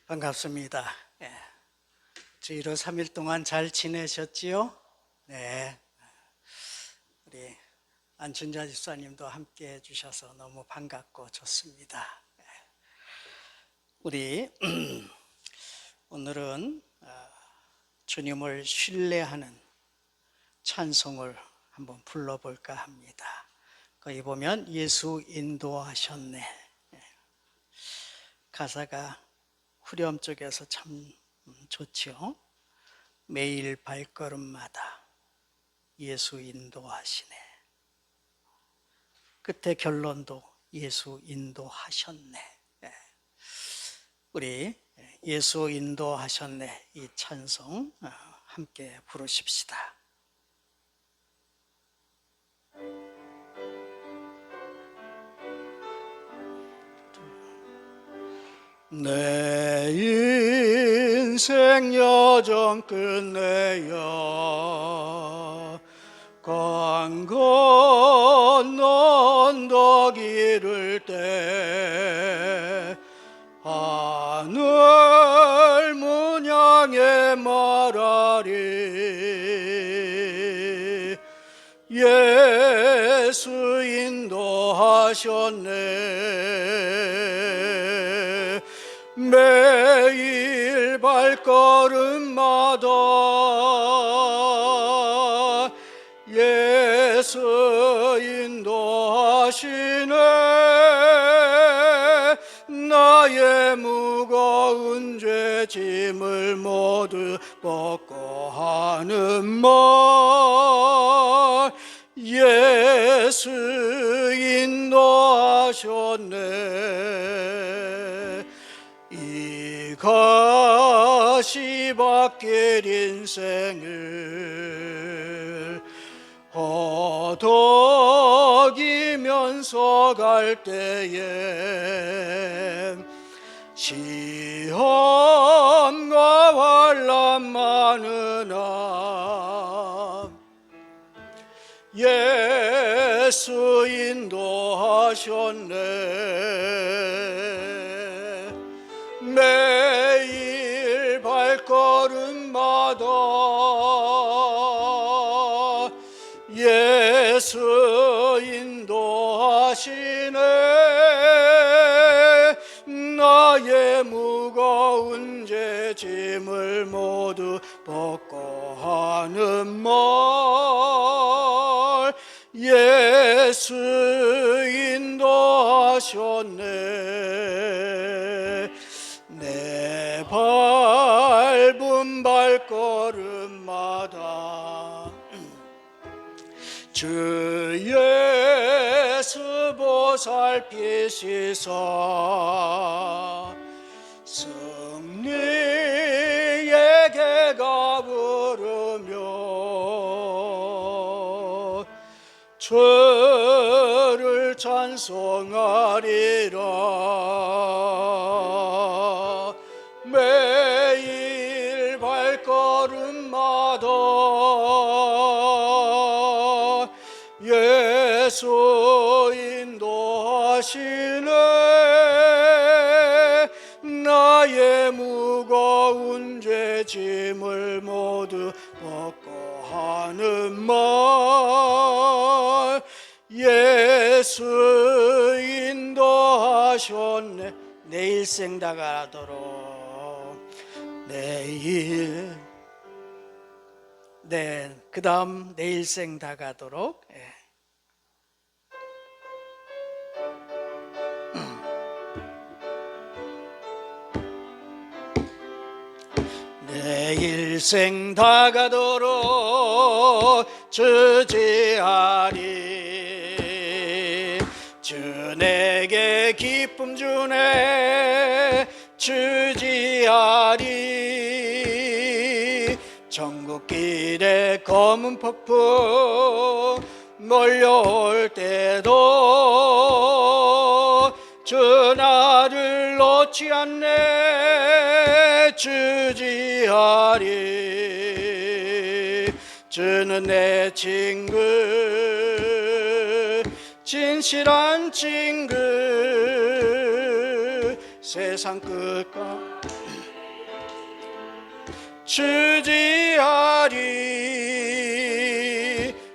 반갑습니다. 주일로 3일 동안 잘 지내셨지요? 네. 우리 안춘자 집사님도 함께 해주셔서 너무 반갑고 좋습니다. 우리 오늘은 주님을 신뢰하는 찬송을 한번 불러볼까 합니다. 거기 보면 예수 인도하셨네. 가사가 후렴 쪽에서 참 좋죠. 매일 발걸음마다 예수 인도하시네. 끝에 결론도 예수 인도하셨네. 우리 예수 인도하셨네 이 찬송 함께 부르십시다. 내 인생 여정 끝내야 강 건너 언덕 이를 때 하늘 문 향해 말하리 예수 인도하셨네. 매일 발걸음마다 예수 인도하시네. 나의 무거운 죄 짐을 모두 벗고 하는 말 예수 인도하셨네. 이 가시밭길 인생을 허덕이면서 갈 때에 시험과 환난 많으나 예수 인도하셨네. 매일 발걸음마다 예수 인도하시네. 나의 무거운 죄 짐을 모두 벗고 하는 말 예수 인도하셨네. 내 밟은 발걸음마다 주 예수 보살피시사 승리의 개가 부르며 주를 찬송하리라. 매일 발걸음마다 예수 인도하시네. 나의 무거운 죄 짐을 모두 벗고 하는 말 예수 인도하셨네. 내 일생 다가도록 내일 그 다음 내 일생 다가도록 내 일생 다가도록 주지하리. 주 내게 기쁨 주네 주지하리. 천국길에 검은 폭풍 몰려올 때도 주 나를 놓지 않네 주지하리. 주는 내 친구 진실한 친구 세상 끝까지 주지하리.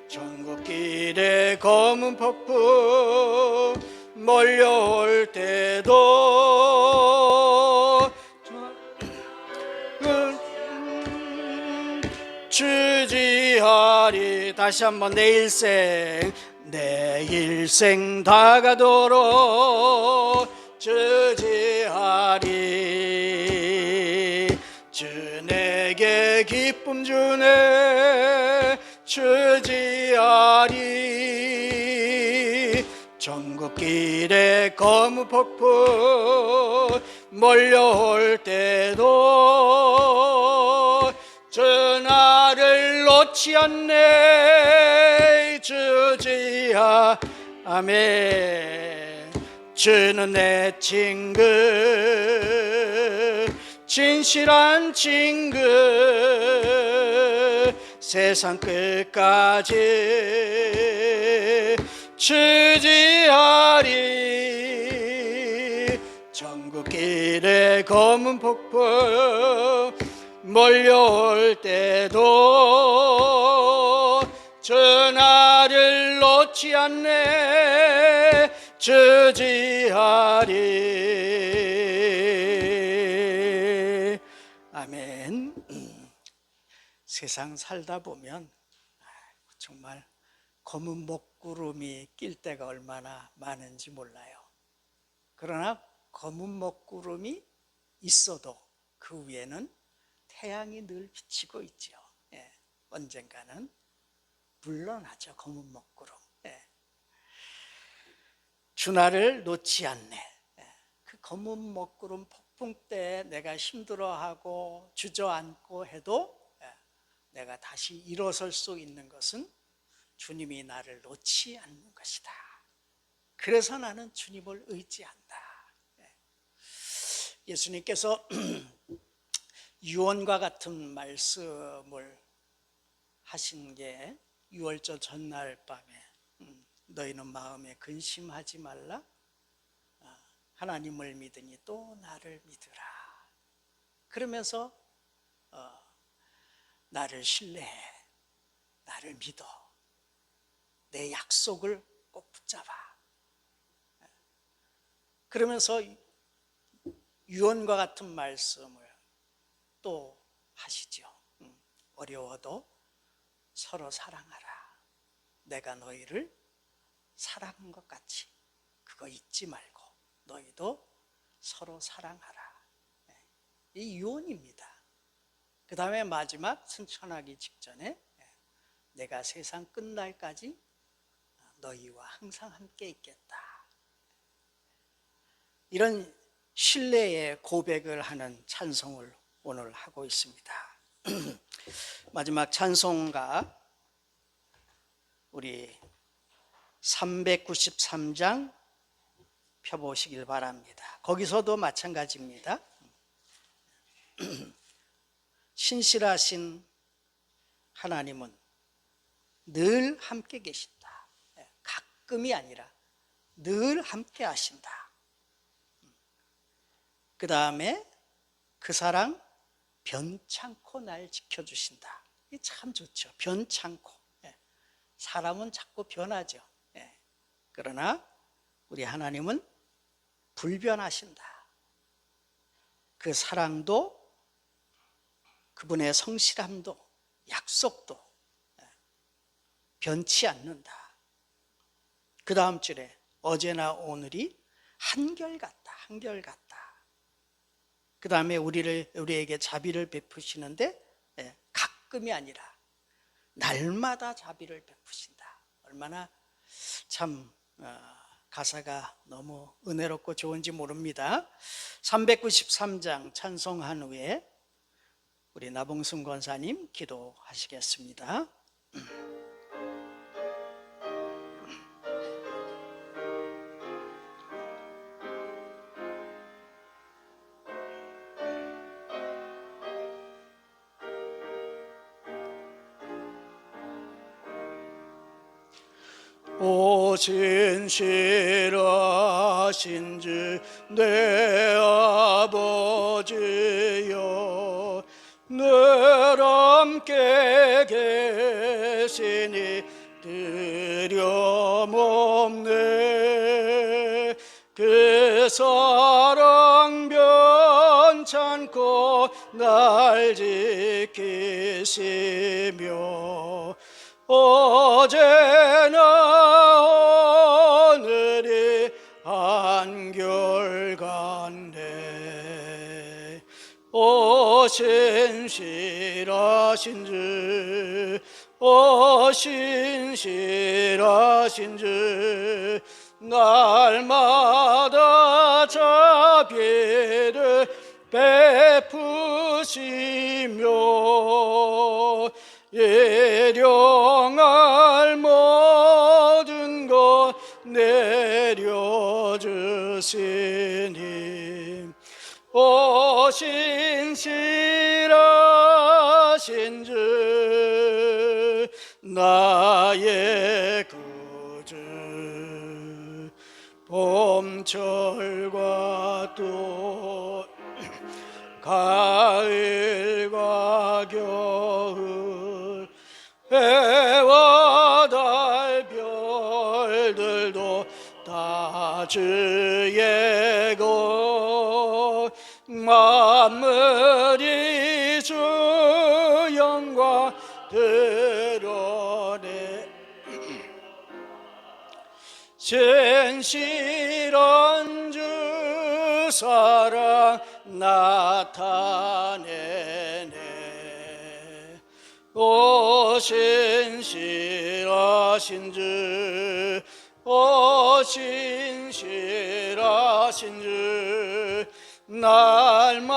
전국길에 검은 폭풍 몰려올 때도 주지하리. 다시 한번 내 일생 다가도록 주지하리. 주 내게 기쁨 주네 주지하리. 전국길에 검은 폭풍 몰려올 때도 주 나를 놓지 않네 주지하. 아멘. 주는 내 친구, 진실한 친구, 세상 끝까지 주지하리. 전국길에 검은 폭풍 몰려올 때도 주 나를 놓지 않네 주지하리. 아멘. 세상 살다 보면 정말 검은 먹구름이 낄 때가 얼마나 많은지 몰라요. 그러나 검은 먹구름이 있어도 그 위에는 태양이 늘 비치고 있죠. 예, 언젠가는 물러나죠. 검은 먹구름. 예. 주 나를 놓지 않네. 예. 그 검은 먹구름 폭풍 때 내가 힘들어하고 주저앉고 해도 내가 다시 일어설 수 있는 것은 주님이 나를 놓지 않는 것이다. 그래서 나는 주님을 의지한다. 예수님께서 유언과 같은 말씀을 하신 게 유월절 전날 밤에 너희는 마음에 근심하지 말라. 하나님을 믿으니 또 나를 믿으라. 그러면서 나를 신뢰해, 나를 믿어, 내 약속을 꼭 붙잡아. 그러면서 유언과 같은 말씀을 또 하시죠. 어려워도 서로 사랑하라. 내가 너희를 사랑한 것 같이 그거 잊지 말고 너희도 서로 사랑하라. 이 유언입니다. 그 다음에 마지막 승천하기 직전에 내가 세상 끝날까지 너희와 항상 함께 있겠다. 이런 신뢰의 고백을 하는 찬송을 오늘 하고 있습니다. 마지막 찬송가 우리 393장 펴보시길 바랍니다. 거기서도 마찬가지입니다. 신실하신 하나님은 늘 함께 계신다. 가끔이 아니라 늘 함께 하신다. 그 다음에 그 사랑 변창코 날 지켜주신다. 이게 참 좋죠. 변창코. 사람은 자꾸 변하죠. 그러나 우리 하나님은 불변하신다. 그 사랑도 그분의 성실함도 약속도 변치 않는다. 그 다음 줄에 어제나 오늘이 한결같다. 한결같다. 그 다음에 우리에게 자비를 베푸시는데 가끔이 아니라 날마다 자비를 베푸신다. 얼마나 참 가사가 너무 은혜롭고 좋은지 모릅니다. 393장 찬송한 후에 우리 나봉순 권사님 기도하시겠습니다. 오 진실하신 주 내 아버지여 늘 함께 계시니 두려움없네. 그 사랑 변찮고 날 지키시며 어제나 오늘이 한결같네. 오 신실하신 주, 오 신실하신 주, 날마다 자비를 베푸시며 일용할 모든 것 내려주시니 오 신실하신 주, 나의 구주, 봄철과 또 가을과 겨울, 해와 달 별들도 다 주의 것, 만물이 주 영광 드러내. 신실한 주 사랑 나타내네. 오 신실하신 주, 오 신실하신 주, 날마다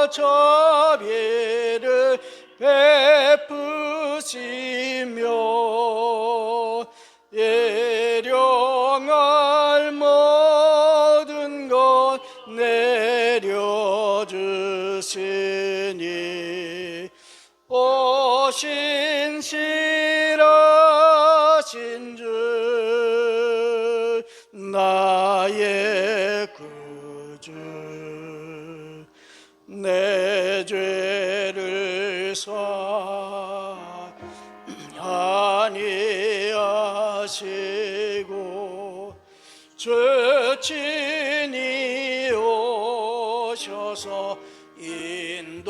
자비를 베푸시며 일용할 모든 것 내려주시니 오 신실하신 주, 나의 구주, 내 죄를 사하니 하시고 주 친히 오셔서 인도하네.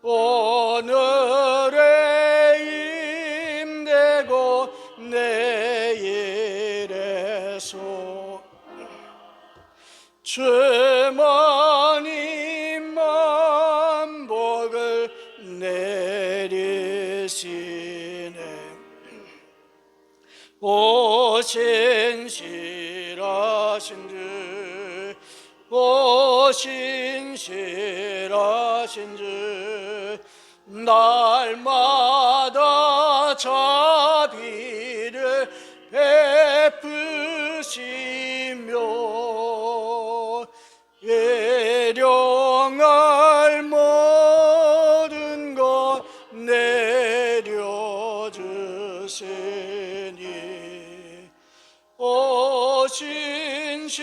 오늘의 힘되고 내일에서 주만이 만복을 내리시네. 오 신실하신 주, 오 신실하신 주, 날마다 자비를 베푸시며 일용할 모든 것 내려주시니 오 신실하신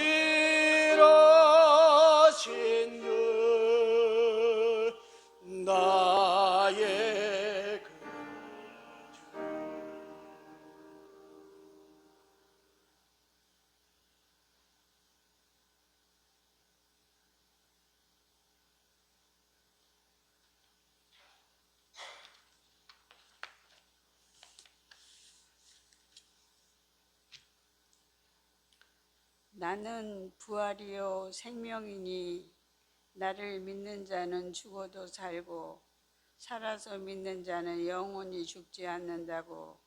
주, 나의 나는 부활이요 생명이니 나를 믿는 자는 죽어도 살고 살아서 믿는 자는 영원히 죽지 않는다고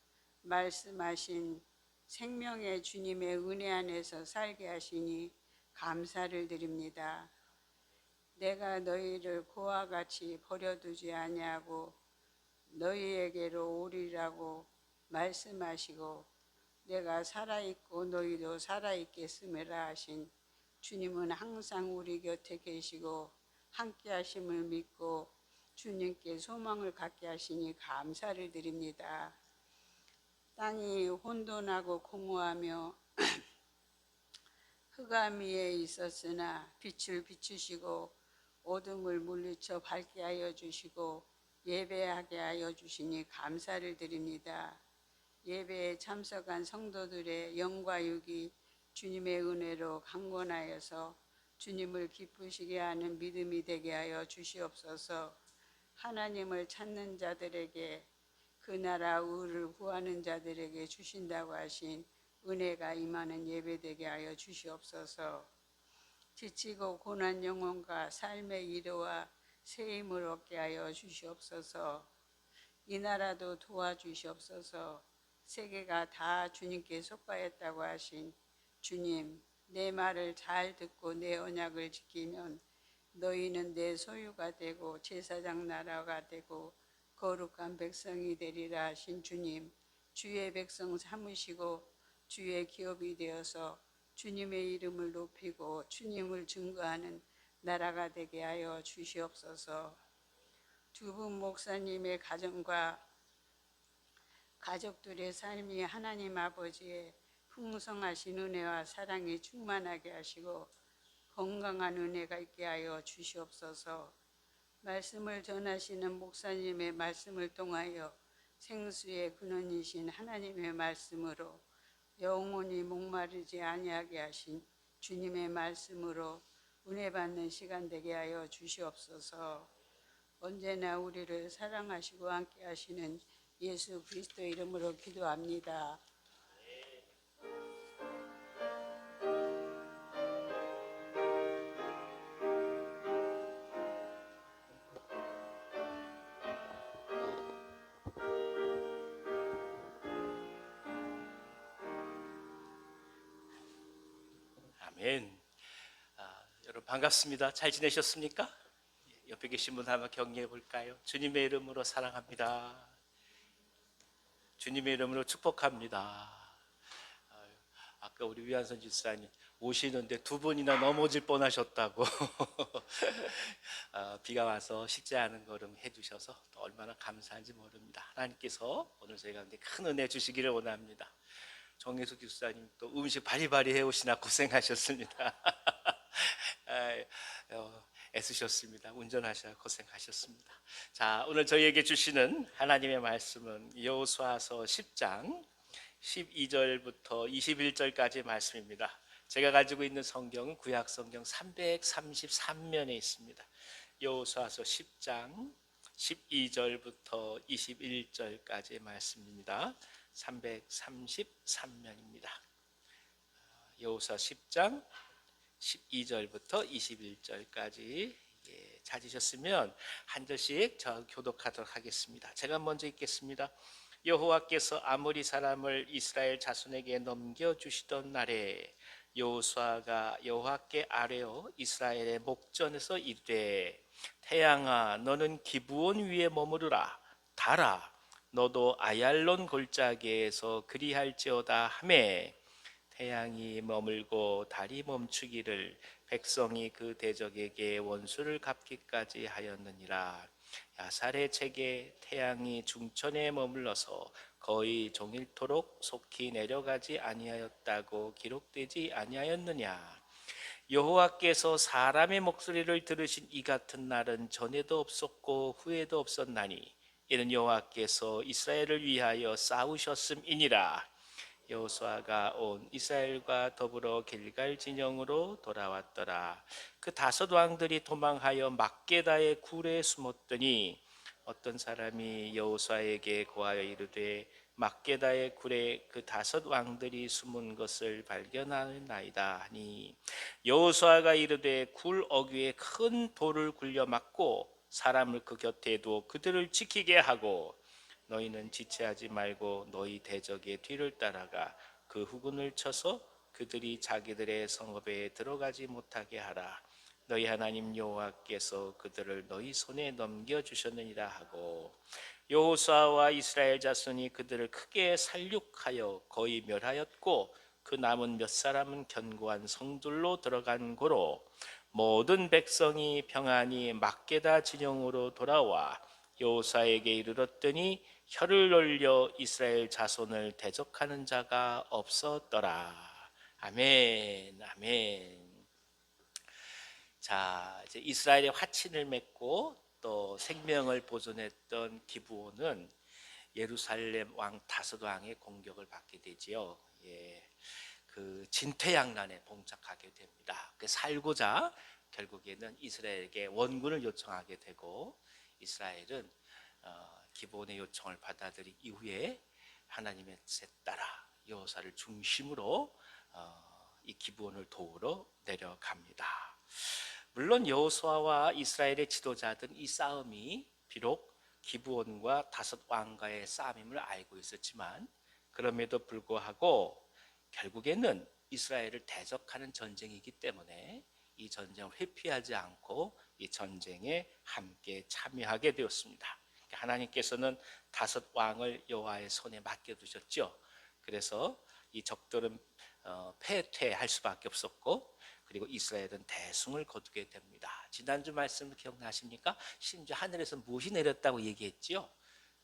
말씀하신 생명의 주님의 은혜 안에서 살게 하시니 감사를 드립니다. 내가 너희를 고와 같이 버려두지 아니하고 너희에게로 오리라고 말씀하시고 내가 살아있고 너희도 살아있겠음이라 하신 주님은 항상 우리 곁에 계시고 함께 하심을 믿고 주님께 소망을 갖게 하시니 감사를 드립니다. 땅이 혼돈하고 공허하며 흑암 위에 있었으나 빛을 비추시고 어둠을 물리쳐 밝게 하여 주시고 예배하게 하여 주시니 감사를 드립니다. 예배에 참석한 성도들의 영과 육이 주님의 은혜로 강건하여서 주님을 기쁘시게 하는 믿음이 되게 하여 주시옵소서. 하나님을 찾는 자들에게 그 나라 의를 구하는 자들에게 주신다고 하신 은혜가 임하는 예배되게 하여 주시옵소서. 지치고 고난 영혼과 삶의 위로와 새 힘을 얻게 하여 주시옵소서. 이 나라도 도와주시옵소서. 세계가 다 주님께 속하였다고 하신 주님, 내 말을 잘 듣고 내 언약을 지키면 너희는 내 소유가 되고 제사장 나라가 되고 거룩한 백성이 되리라 하신 주님, 주의 백성 삼으시고 주의 기업이 되어서 주님의 이름을 높이고 주님을 증거하는 나라가 되게 하여 주시옵소서. 두 분 목사님의 가정과 가족들의 삶이 하나님 아버지의 풍성하신 은혜와 사랑이 충만하게 하시고 건강한 은혜가 있게 하여 주시옵소서. 말씀을 전하시는 목사님의 말씀을 통하여 생수의 근원이신 하나님의 말씀으로 영원히 목마르지 아니하게 하신 주님의 말씀으로 은혜 받는 시간 되게 하여 주시옵소서. 언제나 우리를 사랑하시고 함께 하시는 예수 그리스도 이름으로 기도합니다. 아멘. 여러분 반갑습니다. 잘 지내셨습니까? 옆에 계신 분 한번 격려해 볼까요? 주님의 이름으로 사랑합니다. 주님의 이름으로 축복합니다. 아까 우리 위안선 집사님 오시는데 두 분이나 넘어질 뻔하셨다고 비가 와서 쉽지 않은 걸음 해주셔서 또 얼마나 감사한지 모릅니다. 하나님께서 오늘 저희 가운데 큰 은혜 주시기를 원합니다. 정혜숙 집사님 또 음식 바리바리 해오시나 고생하셨습니다. 애쓰셨습니다. 운전하셔야 고생하셨습니다. 자, 오늘 저희에게 주시는 하나님의 말씀은 여호수아서 10장 12절부터 21절까지의 말씀입니다. 제가 가지고 있는 성경은 구약 성경 333면에 있습니다. 여호수아서 10장 12절부터 21절까지의 말씀입니다. 333면입니다. 여호수아 10장 12절부터 21절까지 찾으셨으면 한 절씩 저 교독하도록 하겠습니다. 제가 먼저 읽겠습니다. 여호와께서 아모리 사람을 이스라엘 자손에게 넘겨주시던 날에 여호수아가 여호와께 아뢰어 이스라엘의 목전에서 이르되 태양아 너는 기브온 위에 머무르라 달아 너도 아얄론 골짜기에서 그리할지어다 하매 태양이 머물고 달이 멈추기를 백성이 그 대적에게 원수를 갚기까지 하였느니라. 야살의 책에 태양이 중천에 머물러서 거의 종일토록 속히 내려가지 아니하였다고 기록되지 아니하였느냐. 여호와께서 사람의 목소리를 들으신 이 같은 날은 전에도 없었고 후에도 없었나니 이는 여호와께서 이스라엘을 위하여 싸우셨음이니라. 여호수아가 온 이스라엘과 더불어 길갈 진영으로 돌아왔더라. 그 다섯 왕들이 도망하여 막게다의 굴에 숨었더니 어떤 사람이 여호수아에게 고하여 이르되 막게다의 굴에 그 다섯 왕들이 숨은 것을 발견하나이다 하니 여호수아가 이르되 굴 어귀에 큰 돌을 굴려 막고 사람을 그 곁에 두어 그들을 지키게 하고 너희는 지체하지 말고 너희 대적의 뒤를 따라가 그 후군을 쳐서 그들이 자기들의 성읍에 들어가지 못하게 하라. 너희 하나님 여호와께서 그들을 너희 손에 넘겨주셨느니라 하고 여호수아와 이스라엘 자손이 그들을 크게 살육하여 거의 멸하였고 그 남은 몇 사람은 견고한 성들로 들어간 고로 모든 백성이 평안히 막게다 진영으로 돌아와 여호수아에게 이르렀더니 혀를 올려 이스라엘 자손을 대적하는 자가 없었더라. 아멘, 아멘. 자, 이제 이스라엘의 화친을 맺고 또 생명을 보존했던 기브온은 예루살렘 왕 다섯 왕의 공격을 받게 되지요. 예, 그 진퇴양난에 봉착하게 됩니다. 그 살고자 결국에는 이스라엘에게 원군을 요청하게 되고 이스라엘은 기브온의 요청을 받아들인 이후에 하나님의 뜻에 따라 여호사를 중심으로 이 기브온을 도우러 내려갑니다. 물론 여호수아와 이스라엘의 지도자들은 이 싸움이 비록 기브온과 다섯 왕과의 싸움임을 알고 있었지만 그럼에도 불구하고 결국에는 이스라엘을 대적하는 전쟁이기 때문에 이 전쟁을 회피하지 않고 이 전쟁에 함께 참여하게 되었습니다. 하나님께서는 다섯 왕을 여호와의 손에 맡겨두셨죠. 그래서 이 적들은 패퇴할 수밖에 없었고 그리고 이스라엘은 대승을 거두게 됩니다. 지난주 말씀을 기억나십니까? 심지어 하늘에서 무엇이 내렸다고 얘기했지요?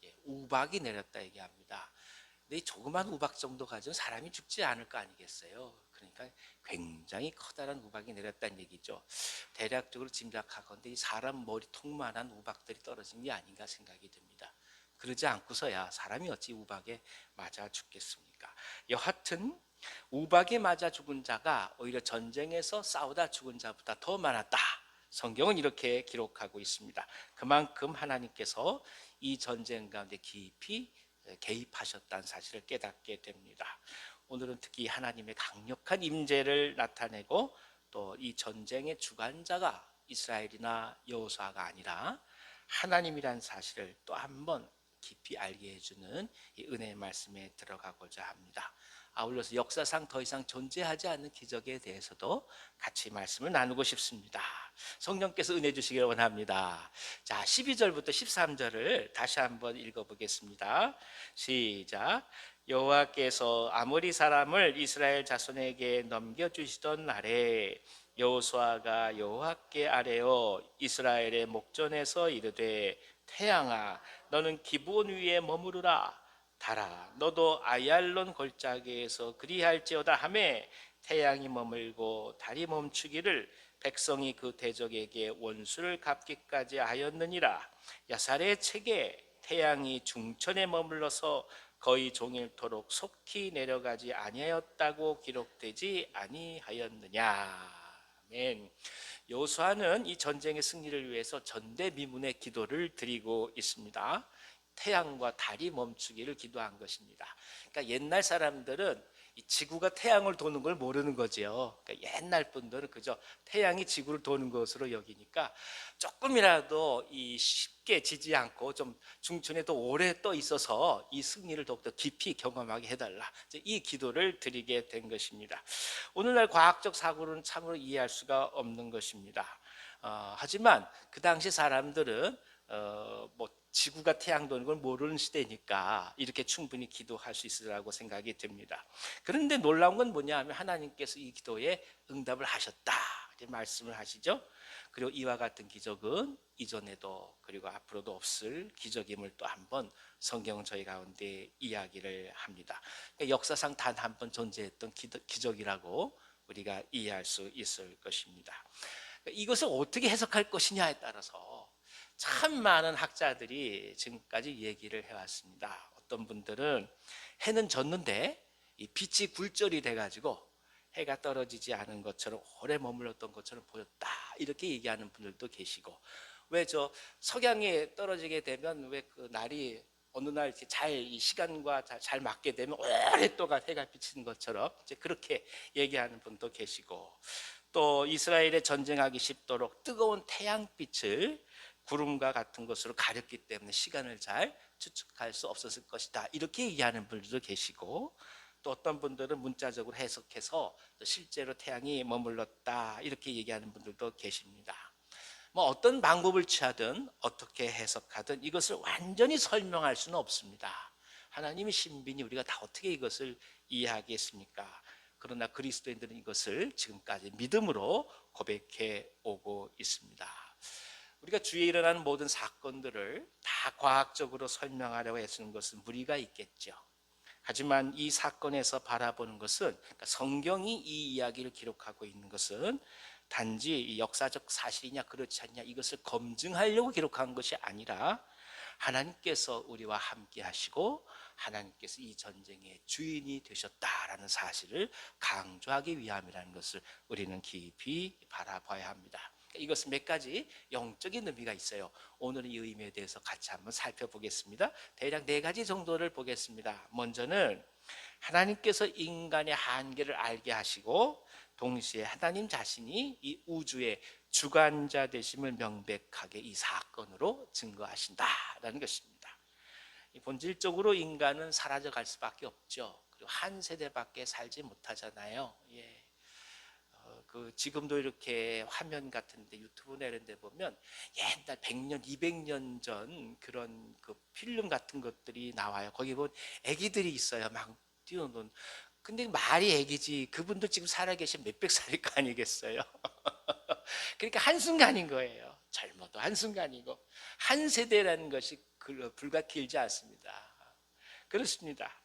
예, 우박이 내렸다 얘기합니다. 근데 이 조그만 우박 정도 가지고 사람이 죽지 않을 거 아니겠어요? 그러니까 굉장히 커다란 우박이 내렸다는 얘기죠. 대략적으로 짐작하건대 이 사람 머리통만한 우박들이 떨어진 게 아닌가 생각이 듭니다. 그러지 않고서야 사람이 어찌 우박에 맞아 죽겠습니까? 여하튼 우박에 맞아 죽은 자가 오히려 전쟁에서 싸우다 죽은 자보다 더 많았다. 성경은 이렇게 기록하고 있습니다. 그만큼 하나님께서 이 전쟁 가운데 깊이 개입하셨다는 사실을 깨닫게 됩니다. 오늘은 특히 하나님의 강력한 임재를 나타내고 또 이 전쟁의 주관자가 이스라엘이나 여호수아가 아니라 하나님이란 사실을 또 한 번 깊이 알게 해주는 이 은혜의 말씀에 들어가고자 합니다. 아울러서 역사상 더 이상 존재하지 않는 기적에 대해서도 같이 말씀을 나누고 싶습니다. 성령께서 은혜 주시기를 원합니다. 자, 12절부터 13절을 다시 한번 읽어보겠습니다. 시작. 여호와께서 아모리 사람을 이스라엘 자손에게 넘겨주시던 날에 여호수아가 여호와께 아뢰어 이스라엘의 목전에서 이르되 태양아 너는 기브온 위에 머무르라. 달아 너도 아얄론 골짜기에서 그리할지어다 하매 태양이 머물고 달이 멈추기를 백성이 그 대적에게 원수를 갚기까지 하였느니라. 야살의 책에 태양이 중천에 머물러서 거의 종일토록 속히 내려가지 아니하였다고 기록되지 아니하였느냐. 아멘. 여호수아는 이 전쟁의 승리를 위해서 전대미문의 기도를 드리고 있습니다. 태양과 달이 멈추기를 기도한 것입니다. 그러니까 옛날 사람들은 이 지구가 태양을 도는 걸 모르는 거죠. 그러니까 옛날 분들은 그저 태양이 지구를 도는 것으로 여기니까 조금이라도 이 쉽게 지지 않고 좀 중천에 더 오래 떠 있어서 이 승리를 더욱더 깊이 경험하게 해달라. 이 기도를 드리게 된 것입니다. 오늘날 과학적 사고로는 참으로 이해할 수가 없는 것입니다. 하지만 그 당시 사람들은 뭐 지구가 태양 도는 걸 모르는 시대니까 이렇게 충분히 기도할 수 있으리라고 생각이 듭니다. 그런데 놀라운 건 뭐냐 하면 하나님께서 이 기도에 응답을 하셨다 이렇게 말씀을 하시죠. 그리고 이와 같은 기적은 이전에도 그리고 앞으로도 없을 기적임을 또 한 번 성경은 저희 가운데 이야기를 합니다. 그러니까 역사상 단 한 번 존재했던 기적이라고 우리가 이해할 수 있을 것입니다. 이것을 어떻게 해석할 것이냐에 따라서 참 많은 학자들이 지금까지 얘기를 해왔습니다. 어떤 분들은 해는 졌는데 이 빛이 굴절이 돼가지고 해가 떨어지지 않은 것처럼 오래 머물렀던 것처럼 보였다 이렇게 얘기하는 분들도 계시고 왜 저 석양이 떨어지게 되면 왜 그 날이 어느 날 이렇게 잘 이 시간과 잘 맞게 되면 오랫동안 해가 비치는 것처럼 이제 그렇게 얘기하는 분도 계시고 또 이스라엘에 전쟁하기 쉽도록 뜨거운 태양빛을 구름과 같은 것으로 가렸기 때문에 시간을 잘 추측할 수 없었을 것이다 이렇게 얘기하는 분들도 계시고 또 어떤 분들은 문자적으로 해석해서 실제로 태양이 머물렀다 이렇게 얘기하는 분들도 계십니다. 뭐 어떤 방법을 취하든 어떻게 해석하든 이것을 완전히 설명할 수는 없습니다. 하나님의 신비니 우리가 다 어떻게 이것을 이해하겠습니까? 그러나 그리스도인들은 이것을 지금까지 믿음으로 고백해 오고 있습니다. 우리가 주위에 일어나는 모든 사건들을 다 과학적으로 설명하려고 애쓰는 것은 무리가 있겠죠. 하지만 이 사건에서 바라보는 것은, 그러니까 성경이 이 이야기를 기록하고 있는 것은 단지 역사적 사실이냐 그렇지 않냐 이것을 검증하려고 기록한 것이 아니라 하나님께서 우리와 함께 하시고 하나님께서 이 전쟁의 주인이 되셨다라는 사실을 강조하기 위함이라는 것을 우리는 깊이 바라봐야 합니다. 이것은 몇 가지 영적인 의미가 있어요. 오늘은 이 의미에 대해서 같이 한번 살펴보겠습니다. 대략 4가지 정도를 보겠습니다. 먼저는 하나님께서 인간의 한계를 알게 하시고 동시에 하나님 자신이 이 우주의 주관자 되심을 명백하게 이 사건으로 증거하신다라는 것입니다. 본질적으로 인간은 사라져갈 수밖에 없죠. 그리고 한 세대밖에 살지 못하잖아요. 지금도 이렇게 화면 같은데 유튜브나 이런 데 보면 옛날 100년, 200년 전 그런 그 필름 같은 것들이 나와요. 거기 보면 애기들이 있어요. 막 뛰어노는. 근데 말이 애기지 그분도 지금 살아계신 몇백 살일 거 아니겠어요. 그러니까 한순간인 거예요. 젊어도 한순간이고 한 세대라는 것이 불과 길지 않습니다. 그렇습니다.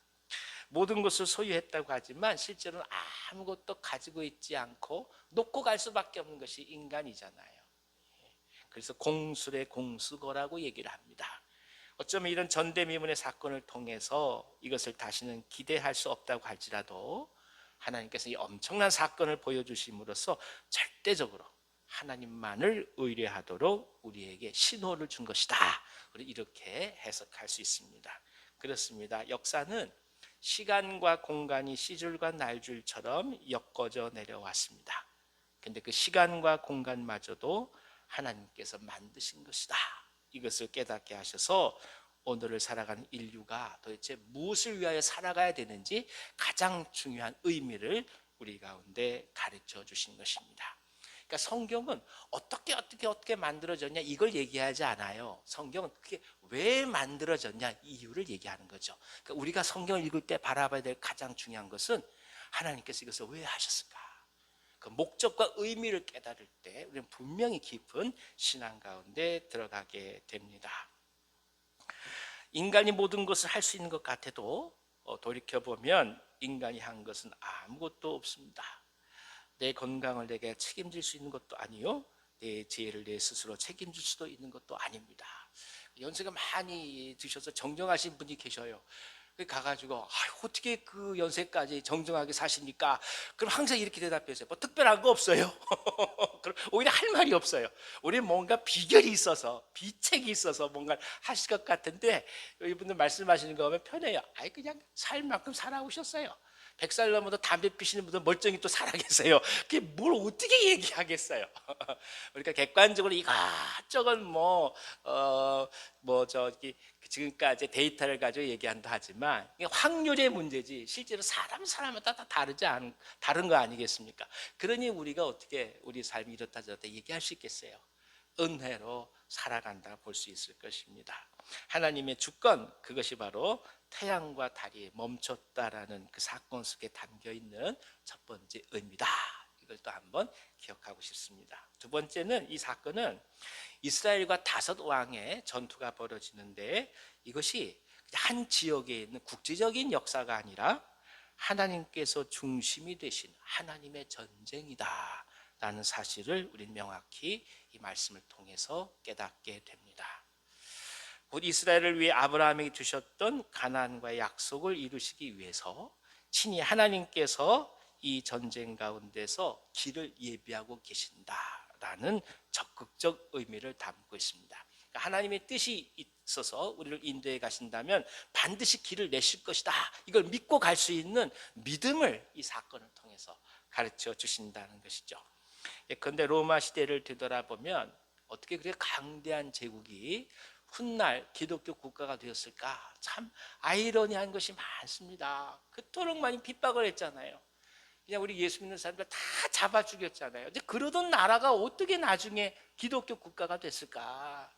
모든 것을 소유했다고 하지만 실제로는 아무것도 가지고 있지 않고 놓고 갈 수밖에 없는 것이 인간이잖아요. 그래서 공술의 공수거라고 얘기를 합니다. 어쩌면 이런 전대미문의 사건을 통해서 이것을 다시는 기대할 수 없다고 할지라도 하나님께서 이 엄청난 사건을 보여주심으로써 절대적으로 하나님만을 의뢰하도록 우리에게 신호를 준 것이다. 이렇게 해석할 수 있습니다. 그렇습니다. 역사는 시간과 공간이 시줄과 날줄처럼 엮어져 내려왔습니다. 근데 그 시간과 공간마저도 하나님께서 만드신 것이다. 이것을 깨닫게 하셔서 오늘을 살아가는 인류가 도대체 무엇을 위하여 살아가야 되는지 가장 중요한 의미를 우리 가운데 가르쳐 주신 것입니다. 그러니까 성경은 어떻게 만들어졌냐 이걸 얘기하지 않아요. 성경은 그게 왜 만들어졌냐 이유를 얘기하는 거죠. 그러니까 우리가 성경을 읽을 때 바라봐야 될 가장 중요한 것은 하나님께서 이것을 왜 하셨을까? 그 목적과 의미를 깨달을 때 우리는 분명히 깊은 신앙 가운데 들어가게 됩니다. 인간이 모든 것을 할 수 있는 것 같아도 돌이켜보면 인간이 한 것은 아무것도 없습니다. 내 건강을 내가 책임질 수 있는 것도 아니요, 내 지혜를 내 스스로 책임질 수도 있는 것도 아닙니다. 연세가 많이 드셔서 정정하신 분이 계셔요. 가가지고 어떻게 그 연세까지 정정하게 사십니까? 그럼 항상 이렇게 대답했어요. 뭐 특별한 거 없어요. 그럼 오히려 할 말이 없어요. 우리는 뭔가 비결이 있어서 비책이 있어서 뭔가 하실 것 같은데 이분들 말씀하시는 거 보면 편해요. 그냥 살 만큼 살아오셨어요. 100살 넘어도 담배 피시는 분들 멀쩡히 또 살아계세요. 그게 뭘 어떻게 얘기하겠어요. 그러니까 객관적으로 이것저것 지금까지 데이터를 가지고 얘기한다 하지만 이게 확률의 문제지 실제로 사람마다 다 다른 거 아니겠습니까? 그러니 우리가 어떻게 우리 삶이 이렇다 저렇다 얘기할 수 있겠어요? 은혜로 살아간다 볼 수 있을 것입니다. 하나님의 주권, 그것이 바로 태양과 달이 멈췄다라는 그 사건 속에 담겨 있는 첫 번째 의미다. 이걸 또 한번 기억하고 싶습니다. 두 번째는 이 사건은 이스라엘과 5 왕의 전투가 벌어지는데 이것이 한 지역에 있는 국제적인 역사가 아니라 하나님께서 중심이 되신 하나님의 전쟁이다 라는 사실을 우리는 명확히 이 말씀을 통해서 깨닫게 됩니다. 곧 이스라엘을 위해 아브라함에게 주셨던 가나안과의 약속을 이루시기 위해서 친히 하나님께서 이 전쟁 가운데서 길을 예비하고 계신다라는 적극적 의미를 담고 있습니다. 그러니까 하나님의 뜻이 있어서 우리를 인도해 가신다면 반드시 길을 내실 것이다. 이걸 믿고 갈 수 있는 믿음을 이 사건을 통해서 가르쳐 주신다는 것이죠. 그런데 로마 시대를 되돌아보면 어떻게 그렇게 강대한 제국이 훗날 기독교 국가가 되었을까? 참 아이러니한 것이 많습니다. 그토록 많이 핍박을 했잖아요. 그냥 우리 예수 믿는 사람들 다 잡아 죽였잖아요. 근데 그러던 나라가 어떻게 나중에 기독교 국가가 됐을까?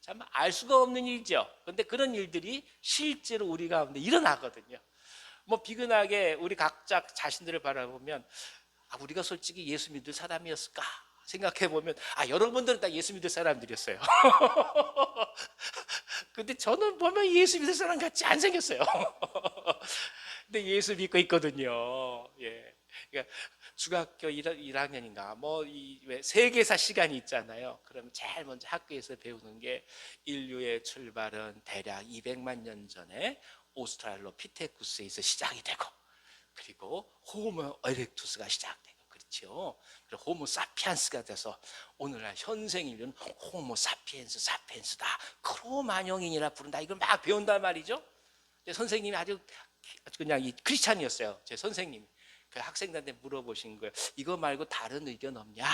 참 알 수가 없는 일이죠. 그런데 그런 일들이 실제로 우리 가운데 일어나거든요. 비근하게 우리 각자 자신들을 바라보면 우리가 솔직히 예수 믿을 사람이었을까? 생각해 보면 여러분들은 다 예수 믿을 사람들이었어요. 근데 저는 보면 예수 믿을 사람 같이 안 생겼어요. 근데 예수 믿고 있거든요. 예. 그러니까 중학교 1학년인가 왜 세계사 시간이 있잖아요. 그러면 제일 먼저 학교에서 배우는 게 인류의 출발은 대략 200만 년 전에 오스트랄로피테쿠스에서 시작이 되고, 그리고 호모 에렉투스가 시작되고, 그렇죠. 그리고 호모 사피엔스가 돼서 오늘날 현생 인류는 호모 사피엔스 사피엔스다, 크로마뇽인이라 부른다. 이걸 막 배운단 말이죠. 선생님이 아주 그냥 이 크리스찬이었어요. 제 선생님이. 그 학생들한테 물어보신 거예요. 이거 말고 다른 의견 없냐?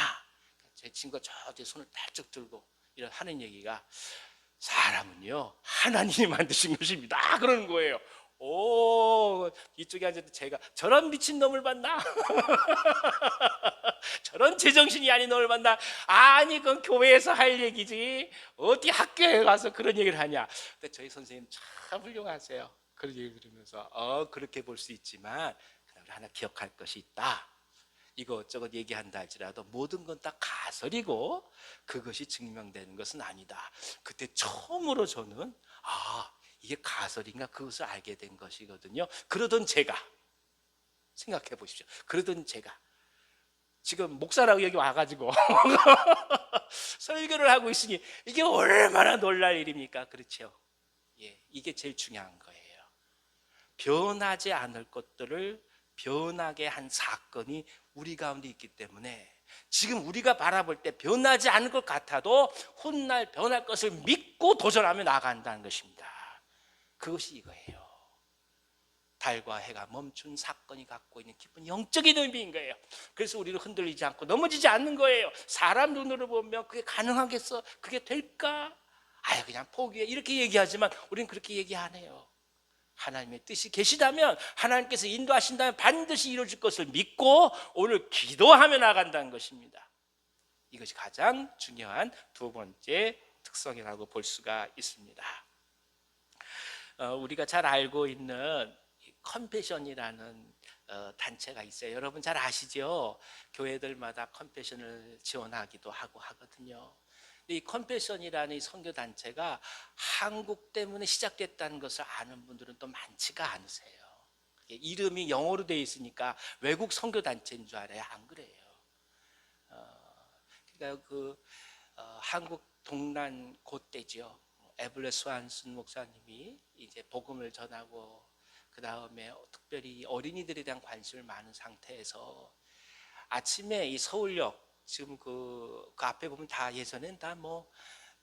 제 친구가 저 손을 달쩍 들고 이런 하는 얘기가, 사람은요 하나님이 만드신 것입니다, 그러는 거예요. 오, 이쪽에 앉아도 제가 저런 미친놈을 봤나? 저런 제정신이 아닌 놈을 봤나? 아니, 그건 교회에서 할 얘기지 어디 학교에 가서 그런 얘기를 하냐. 근데 저희 선생님 참 훌륭하세요. 그런 얘기를 들으면서 그렇게 볼 수 있지만 그러나 하나 기억할 것이 있다. 이것저것 얘기한다 할지라도 모든 건 다 가설이고 그것이 증명되는 것은 아니다. 그때 처음으로 저는 이게 가설인가 그것을 알게 된 것이거든요. 그러던 제가, 생각해 보십시오. 그러던 제가 지금 목사라고 여기 와가지고 설교를 하고 있으니 이게 얼마나 놀랄 일입니까? 그렇죠? 예, 이게 제일 중요한 거예요. 변하지 않을 것들을 변하게 한 사건이 우리 가운데 있기 때문에 지금 우리가 바라볼 때 변하지 않을 것 같아도 훗날 변할 것을 믿고 도전하며 나아간다는 것입니다. 그것이 이거예요. 달과 해가 멈춘 사건이 갖고 있는 깊은 영적인 의미인 거예요. 그래서 우리는 흔들리지 않고 넘어지지 않는 거예요. 사람 눈으로 보면 그게 가능하겠어? 그게 될까? 그냥 포기해, 이렇게 얘기하지만 우리는 그렇게 얘기 안 해요. 하나님의 뜻이 계시다면, 하나님께서 인도하신다면 반드시 이루어질 것을 믿고 오늘 기도하며 나간다는 것입니다. 이것이 가장 중요한 두 번째 특성이라고 볼 수가 있습니다. 우리가 잘 알고 있는 컴패션이라는 단체가 있어요. 여러분 잘 아시죠? 교회들마다 컴패션을 지원하기도 하고 하거든요. 이 컴패션이라는 선교 단체가 한국 때문에 시작됐다는 것을 아는 분들은 또 많지가 않으세요. 이름이 영어로 되어 있으니까 외국 선교 단체인 줄 알아요. 안 그래요. 그러니까 한국 동란 그때죠. 에블레 스완슨 목사님이 이제 복음을 전하고 그 다음에 특별히 어린이들에 대한 관심을 많은 상태에서 아침에 이 서울역, 지금 그 앞에 보면 다 예전엔 다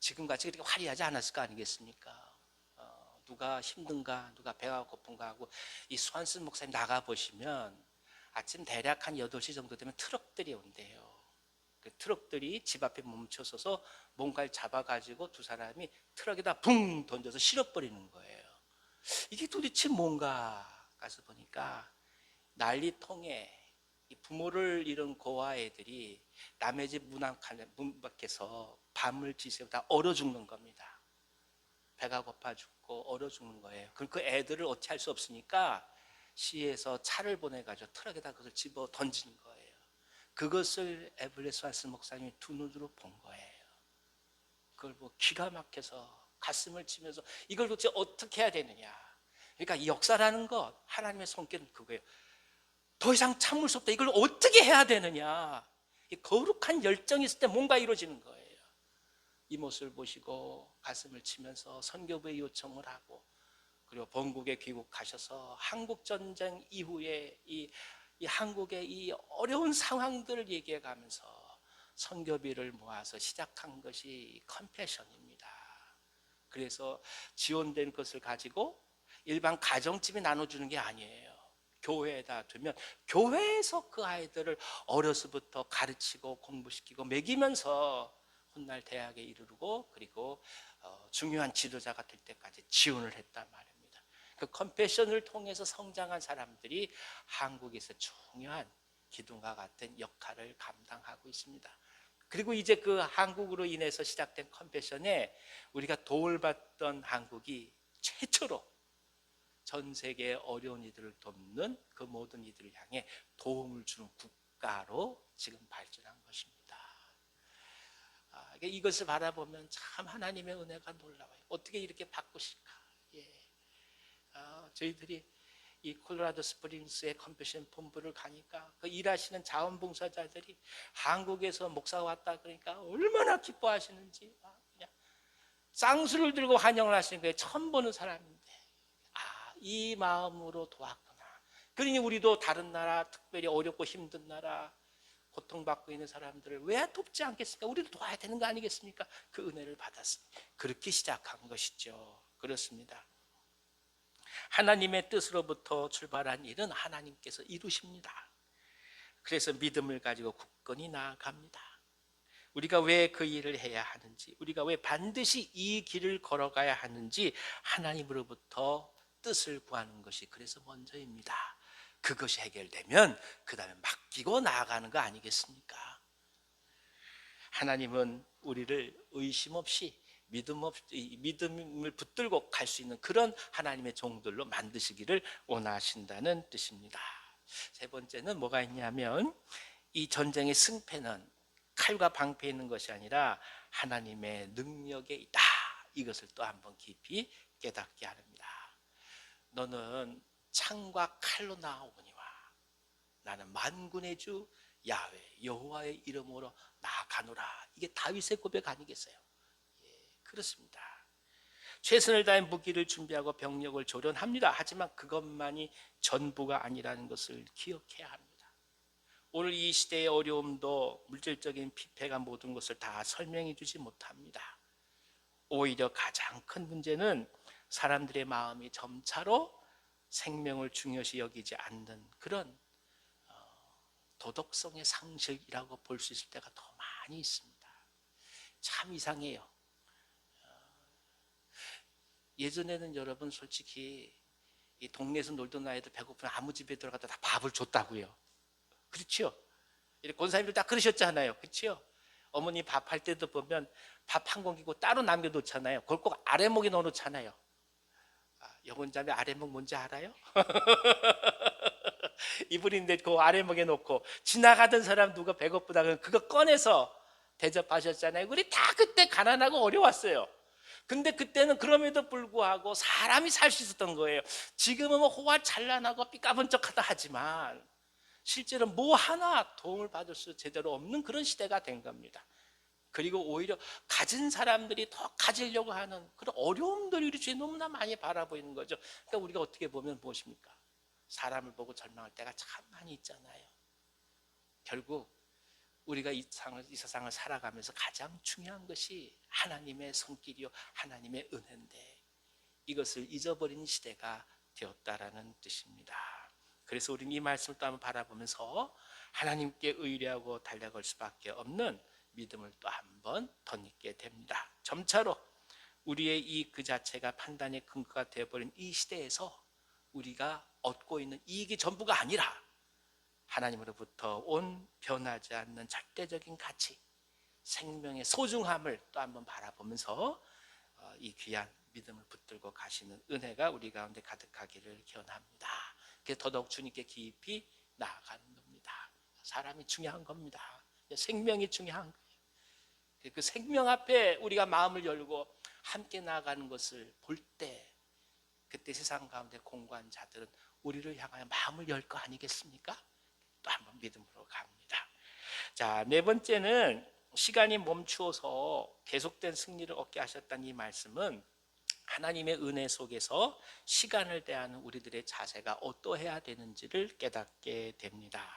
지금같이 그렇게 화려하지 않았을 거 아니겠습니까? 누가 힘든가, 누가 배가 고픈가 하고 이 스완슨 목사님 나가 보시면 아침 대략 한 8시 정도 되면 트럭들이 온대요. 그 트럭들이 집 앞에 멈춰서서 뭔가를 잡아가지고 두 사람이 트럭에다 붕 던져서 실어버리는 거예요. 이게 도대체 뭔가 가서 보니까 난리통에 이 부모를 잃은 고아 애들이 남의 집 문 밖에서 밤을 지새고 다 얼어 죽는 겁니다. 배가 고파 죽고 얼어 죽는 거예요. 그 애들을 어찌 할 수 없으니까 시에서 차를 보내가지고 트럭에다 그것을 집어 던지는 거예요. 그것을 에블레 스완슨 목사님이 두 눈으로 본 거예요. 그걸 기가 막혀서 가슴을 치면서 이걸 도대체 어떻게 해야 되느냐. 그러니까 이 역사라는 것, 하나님의 손길은 그거예요. 더 이상 참을 수 없다. 이걸 어떻게 해야 되느냐. 이 거룩한 열정이 있을 때 뭔가 이루어지는 거예요. 이 모습을 보시고 가슴을 치면서 선교부에 요청을 하고, 그리고 본국에 귀국하셔서 한국전쟁 이후에 이 한국의 이 어려운 상황들을 얘기해 가면서 선교비를 모아서 시작한 것이 컴패션입니다. 그래서 지원된 것을 가지고 일반 가정집에 나눠주는 게 아니에요. 교회에다 두면 교회에서 그 아이들을 어려서부터 가르치고 공부시키고 먹이면서 훗날 대학에 이르고, 그리고 중요한 지도자가 될 때까지 지원을 했단 말입니다. 그 컴패션을 통해서 성장한 사람들이 한국에서 중요한 기둥과 같은 역할을 감당하고 있습니다. 그리고 이제 그 한국으로 인해서 시작된 컴패션에 우리가 도움을 받던 한국이 최초로 전 세계의 어려운 이들을 돕는 그 모든 이들을 향해 도움을 주는 국가로 지금 발전한 것입니다. 이것을 바라보면 참 하나님의 은혜가 놀라워요. 어떻게 이렇게 바꾸실까? 예. 저희들이 이 콜로라도 스프링스의 컨벤션 본부를 가니까 그 일하시는 자원봉사자들이 한국에서 목사가 왔다 그러니까 얼마나 기뻐하시는지 그냥 쌍수를 들고 환영을 하시는 거예요. 처음 보는 사람인데 이 마음으로 도왔구나. 그러니 우리도 다른 나라, 특별히 어렵고 힘든 나라, 고통받고 있는 사람들을 왜 돕지 않겠습니까? 우리도 도와야 되는 거 아니겠습니까? 그 은혜를 받았습니다. 그렇게 시작한 것이죠. 그렇습니다. 하나님의 뜻으로부터 출발한 일은 하나님께서 이루십니다. 그래서 믿음을 가지고 굳건히 나아갑니다. 우리가 왜 그 일을 해야 하는지, 우리가 왜 반드시 이 길을 걸어가야 하는지 하나님으로부터 뜻을 구하는 것이 그래서 먼저입니다. 그것이 해결되면 그 다음에 맡기고 나아가는 거 아니겠습니까? 하나님은 우리를 의심 없이 믿음을 붙들고 갈 수 있는 그런 하나님의 종들로 만드시기를 원하신다는 뜻입니다. 세 번째는 뭐가 있냐면 이 전쟁의 승패는 칼과 방패에 있는 것이 아니라 하나님의 능력에 있다. 이것을 또 한번 깊이 깨닫게 합니다. 너는 창과 칼로 나오거니와 나는 만군의 주 야훼 여호와의 이름으로 나아가노라. 이게 다윗의 고백 아니겠어요? 그렇습니다. 최선을 다해 무기를 준비하고 병력을 조련합니다. 하지만 그것만이 전부가 아니라는 것을 기억해야 합니다. 오늘 이 시대의 어려움도 물질적인 피폐가 모든 것을 다 설명해 주지 못합니다. 오히려 가장 큰 문제는 사람들의 마음이 점차로 생명을 중요시 여기지 않는 그런 도덕성의 상실이라고 볼 수 있을 때가 더 많이 있습니다. 참 이상해요. 예전에는 여러분 솔직히 이 동네에서 놀던 아이들 배고프면 아무 집에 들어가다 다 밥을 줬다고요. 그렇죠? 권사님들 다 그러셨잖아요. 그렇죠? 어머니 밥할 때도 보면 밥 한 공기고 따로 남겨놓잖아요. 그걸 꼭 아래목에 넣어놓잖아요. 영혼자매 아래목 뭔지 알아요? 이불인데 그 아래목에 놓고 지나가던 사람 누가 배고프다 그러면 그거 꺼내서 대접하셨잖아요. 우리 다 그때 가난하고 어려웠어요. 근데 그때는 그럼에도 불구하고 사람이 살 수 있었던 거예요. 지금은 뭐 호화찬란하고 삐까번쩍하다 하지만 실제로 뭐 하나 도움을 받을 수 제대로 없는 그런 시대가 된 겁니다. 그리고 오히려 가진 사람들이 더 가지려고 하는 그런 어려움들이 우리 주위에 너무나 많이 바라보이는 거죠. 그러니까 우리가 어떻게 보면 무엇입니까? 사람을 보고 절망할 때가 참 많이 있잖아요. 결국 우리가 이 세상을 살아가면서 가장 중요한 것이 하나님의 손길이요 하나님의 은혜인데 이것을 잊어버린 시대가 되었다라는 뜻입니다. 그래서 우리는 이 말씀을 또 한번 바라보면서 하나님께 의뢰하고 달려갈 수밖에 없는 믿음을 또 한번 덧입게 됩니다. 점차로 우리의 이 그 자체가 판단의 근거가 되어버린 이 시대에서 우리가 얻고 있는 이익이 전부가 아니라 하나님으로부터 온 변하지 않는 절대적인 가치, 생명의 소중함을 또 한번 바라보면서 이 귀한 믿음을 붙들고 가시는 은혜가 우리 가운데 가득하기를 기원합니다. 그래서 더더욱 주님께 깊이 나아가는 겁니다. 사람이 중요한 겁니다. 생명이 중요한 거예요. 그 생명 앞에 우리가 마음을 열고 함께 나아가는 것을 볼 때 그때 세상 가운데 공고한 자들은 우리를 향하여 마음을 열 거 아니겠습니까? 또 한번 믿음으로 갑니다. 자, 네 번째는 시간이 멈추어서 계속된 승리를 얻게 하셨다는 이 말씀은 하나님의 은혜 속에서 시간을 대하는 우리들의 자세가 어떠해야 되는지를 깨닫게 됩니다.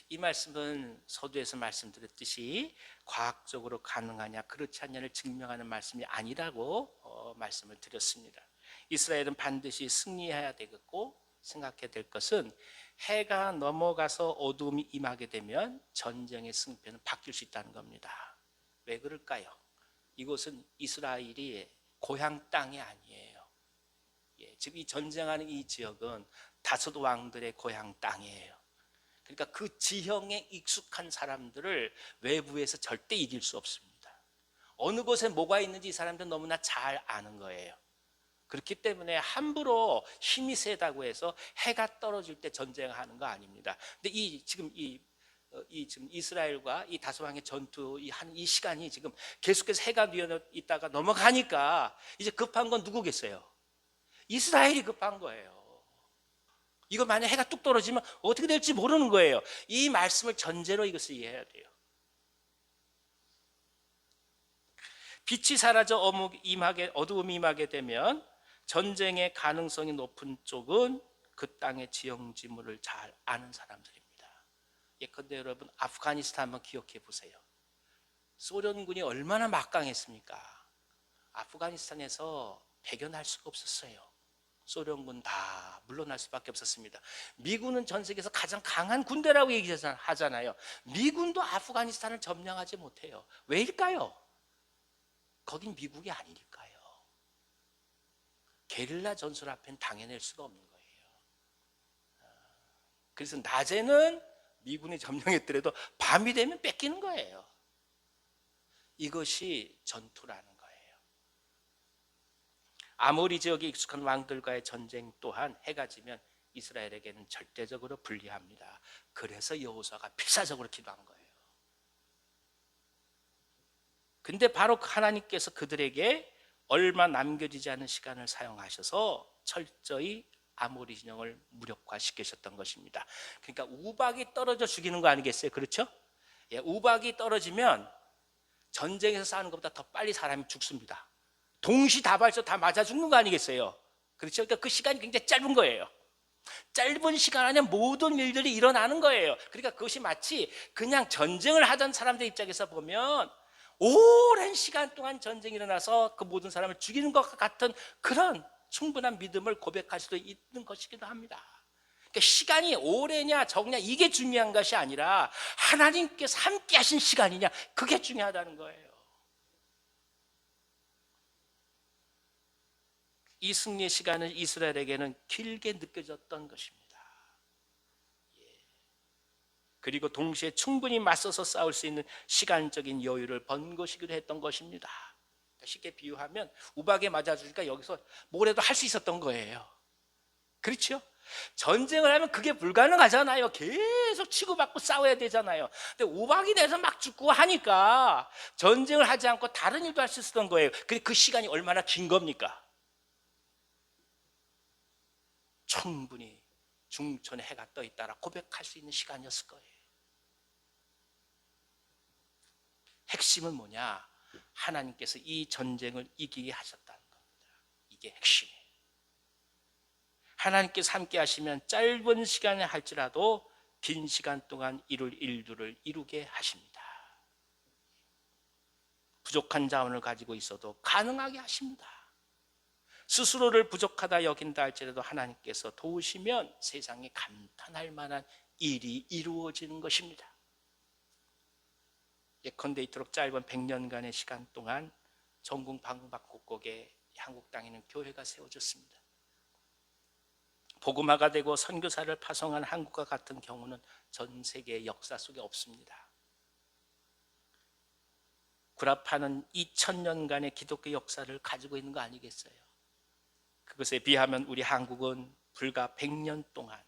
이 말씀은 서두에서 말씀드렸듯이 과학적으로 가능하냐 그렇지 않냐를 증명하는 말씀이 아니라고 말씀을 드렸습니다. 이스라엘은 반드시 승리해야 되겠고 생각해야 될 것은 해가 넘어가서 어두움이 임하게 되면 전쟁의 승패는 바뀔 수 있다는 겁니다. 왜 그럴까요? 이곳은 이스라엘이 고향 땅이 아니에요. 지금 이 전쟁하는 이 지역은 다섯 왕들의 고향 땅이에요. 그러니까 그 지형에 익숙한 사람들을 외부에서 절대 이길 수 없습니다. 어느 곳에 뭐가 있는지 이 사람들은 너무나 잘 아는 거예요. 그렇기 때문에 함부로 힘이 세다고 해서 해가 떨어질 때 전쟁하는 거 아닙니다. 근데 지금 이 지금 이스라엘과 이 다소왕의 전투 이 시간이 지금 계속해서 해가 뉘어 있다가 넘어가니까 이제 급한 건 누구겠어요? 이스라엘이 급한 거예요. 이거 만약 해가 뚝 떨어지면 어떻게 될지 모르는 거예요. 이 말씀을 전제로 이것을 이해해야 돼요. 빛이 사라져 어두움이 임하게 되면 전쟁의 가능성이 높은 쪽은 그 땅의 지형지물을 잘 아는 사람들입니다. 예컨대 여러분 아프가니스탄 한번 기억해 보세요. 소련군이 얼마나 막강했습니까? 아프가니스탄에서 배견할 수가 없었어요. 소련군 다 물러날 수밖에 없었습니다. 미군은 전 세계에서 가장 강한 군대라고 얘기하잖아요. 미군도 아프가니스탄을 점령하지 못해요. 왜일까요? 거긴 미국이 아니니까요. 게릴라 전술 앞엔 당해낼 수가 없는 거예요. 그래서 낮에는 미군이 점령했더라도 밤이 되면 뺏기는 거예요. 이것이 전투라는 거예요. 아모리 지역에 익숙한 왕들과의 전쟁 또한 해가 지면 이스라엘에게는 절대적으로 불리합니다. 그래서 여호수아가 필사적으로 기도한 거예요. 근데 바로 하나님께서 그들에게 얼마 남겨지지 않은 시간을 사용하셔서 철저히 아모리 진영을 무력화시키셨던 것입니다. 그러니까 우박이 떨어져 죽이는 거 아니겠어요? 그렇죠? 예, 우박이 떨어지면 전쟁에서 싸우는 것보다 더 빨리 사람이 죽습니다. 동시다발적 다 맞아 죽는 거 아니겠어요? 그렇죠? 그러니까 그 시간이 굉장히 짧은 거예요. 짧은 시간 안에 모든 일들이 일어나는 거예요. 그러니까 그것이 마치 그냥 전쟁을 하던 사람들 입장에서 보면 오랜 시간 동안 전쟁이 일어나서 그 모든 사람을 죽이는 것과 같은 그런 충분한 믿음을 고백할 수도 있는 것이기도 합니다. 그러니까 시간이 오래냐 적냐 이게 중요한 것이 아니라 하나님께서 함께 하신 시간이냐 그게 중요하다는 거예요. 이 승리의 시간은 이스라엘에게는 길게 느껴졌던 것입니다. 그리고 동시에 충분히 맞서서 싸울 수 있는 시간적인 여유를 번 것이기도 했던 것입니다. 쉽게 비유하면 우박에 맞아주니까 여기서 뭐라도 할 수 있었던 거예요. 그렇죠? 전쟁을 하면 그게 불가능하잖아요. 계속 치고받고 싸워야 되잖아요. 근데 우박이 돼서 막 죽고 하니까 전쟁을 하지 않고 다른 일도 할 수 있었던 거예요. 근데 그 시간이 얼마나 긴 겁니까? 충분히 중천에 해가 떠 있다라 고백할 수 있는 시간이었을 거예요. 핵심은 뭐냐? 하나님께서 이 전쟁을 이기게 하셨다는 겁니다. 이게 핵심이에요. 하나님께서 함께 하시면 짧은 시간에 할지라도 긴 시간 동안 이룰 일들을 이루게 하십니다. 부족한 자원을 가지고 있어도 가능하게 하십니다. 스스로를 부족하다 여긴다 할지라도 하나님께서 도우시면 세상에 감탄할 만한 일이 이루어지는 것입니다. 예컨대 이토록 짧은 100년간의 시간 동안 전국 방방곡곡에 한국 땅에는 교회가 세워졌습니다. 복음화가 되고 선교사를 파송한 한국과 같은 경우는 전 세계 역사 속에 없습니다. 구라파는 2000년간의 기독교 역사를 가지고 있는 거 아니겠어요? 그것에 비하면 우리 한국은 불과 100년 동안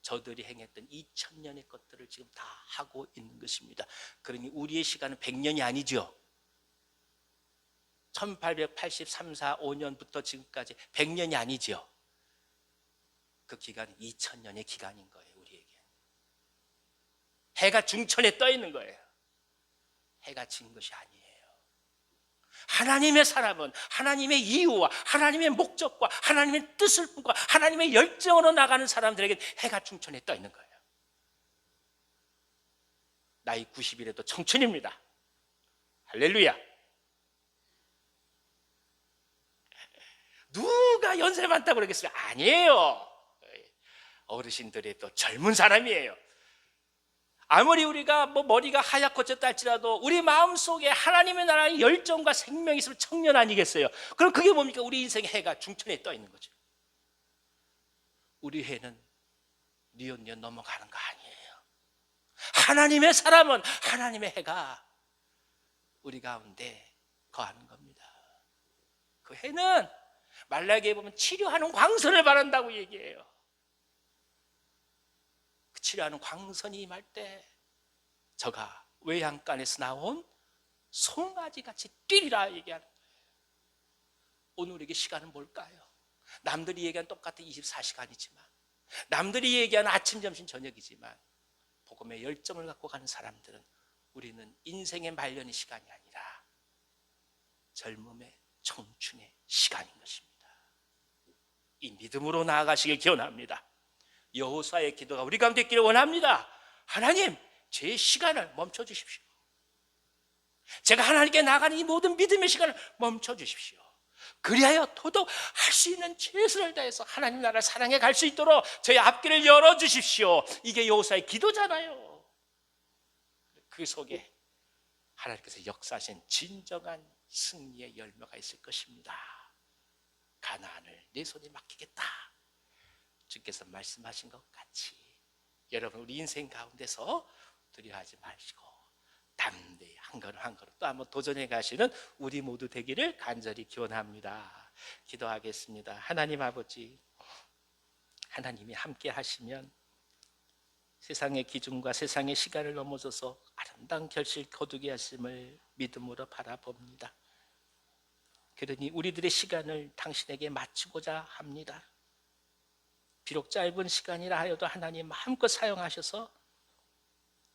저들이 행했던 2000년의 것들을 지금 다 하고 있는 것입니다. 그러니 우리의 시간은 100년이 아니죠. 1883, 4, 5년부터 지금까지 100년이 아니죠. 그 기간은 2000년의 기간인 거예요. 우리에게 해가 중천에 떠 있는 거예요. 해가 진 것이 아니에요. 하나님의 사람은 하나님의 이유와 하나님의 목적과 하나님의 뜻을 품고 하나님의 열정으로 나가는 사람들에게 해가 중천에 떠 있는 거예요. 나이 90이라도 청춘입니다. 할렐루야. 누가 연세 많다고 그러겠어요? 아니에요. 어르신들이 또 젊은 사람이에요. 아무리 우리가 머리가 하얗고 어쨌다 할지라도 우리 마음속에 하나님의 나라의 열정과 생명이 있으면 청년 아니겠어요? 그럼 그게 뭡니까? 우리 인생의 해가 중천에 떠 있는 거죠. 우리 해는 뉘엿뉘엿 넘어가는 거 아니에요. 하나님의 사람은 하나님의 해가 우리 가운데 거하는 겁니다. 그 해는 말라기에 보면 치료하는 광선을 바란다고 얘기해요. 치료하는 광선이 임할 때 저가 외양간에서 나온 송아지같이 뛰리라 얘기하는 거예요. 오늘 우리에게 시간은 뭘까요? 남들이 얘기한 똑같은 24시간이지만, 남들이 얘기하는 아침, 점심, 저녁이지만, 복음의 열정을 갖고 가는 사람들은 우리는 인생의 말년의 시간이 아니라 젊음의 청춘의 시간인 것입니다. 이 믿음으로 나아가시길 기원합니다. 여호수아의 기도가 우리 가운데 있기를 원합니다. 하나님, 제 시간을 멈춰 주십시오. 제가 하나님께 나가는 이 모든 믿음의 시간을 멈춰 주십시오. 그리하여 더더욱 할 수 있는 최선을 다해서 하나님 나라를 사랑해 갈 수 있도록 저의 앞길을 열어 주십시오. 이게 여호수아의 기도잖아요. 그 속에 하나님께서 역사하신 진정한 승리의 열매가 있을 것입니다. 가나안을 내 손에 맡기겠다. 주께서 말씀하신 것 같이 여러분 우리 인생 가운데서 두려워하지 마시고 담대히 한 걸음 한 걸음 또 한번 도전해 가시는 우리 모두 되기를 간절히 기원합니다. 기도하겠습니다. 하나님 아버지, 하나님이 함께 하시면 세상의 기준과 세상의 시간을 넘어서서 아름다운 결실 거두게 하심을 믿음으로 바라봅니다. 그러니 우리들의 시간을 당신에게 맞추고자 합니다. 비록 짧은 시간이라 하여도 하나님 마음껏 사용하셔서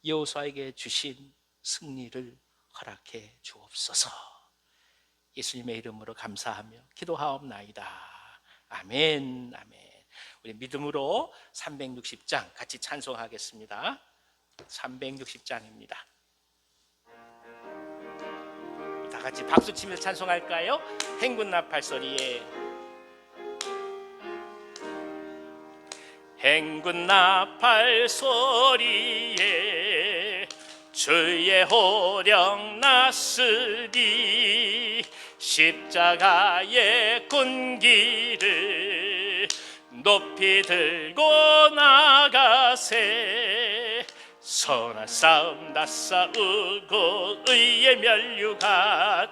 여호수아에게 주신 승리를 허락해 주옵소서. 예수님의 이름으로 감사하며 기도하옵나이다. 아멘, 아멘. 우리 믿음으로 360장 같이 찬송하겠습니다. 360장입니다. 다 같이 박수 치면서 찬송할까요? 행군 나팔 소리에 행군 나팔 소리에 주의 호령 났으니 십자가의 군기를 높이 들고 나가세. 선한 싸움 다 싸우고 의의 면류관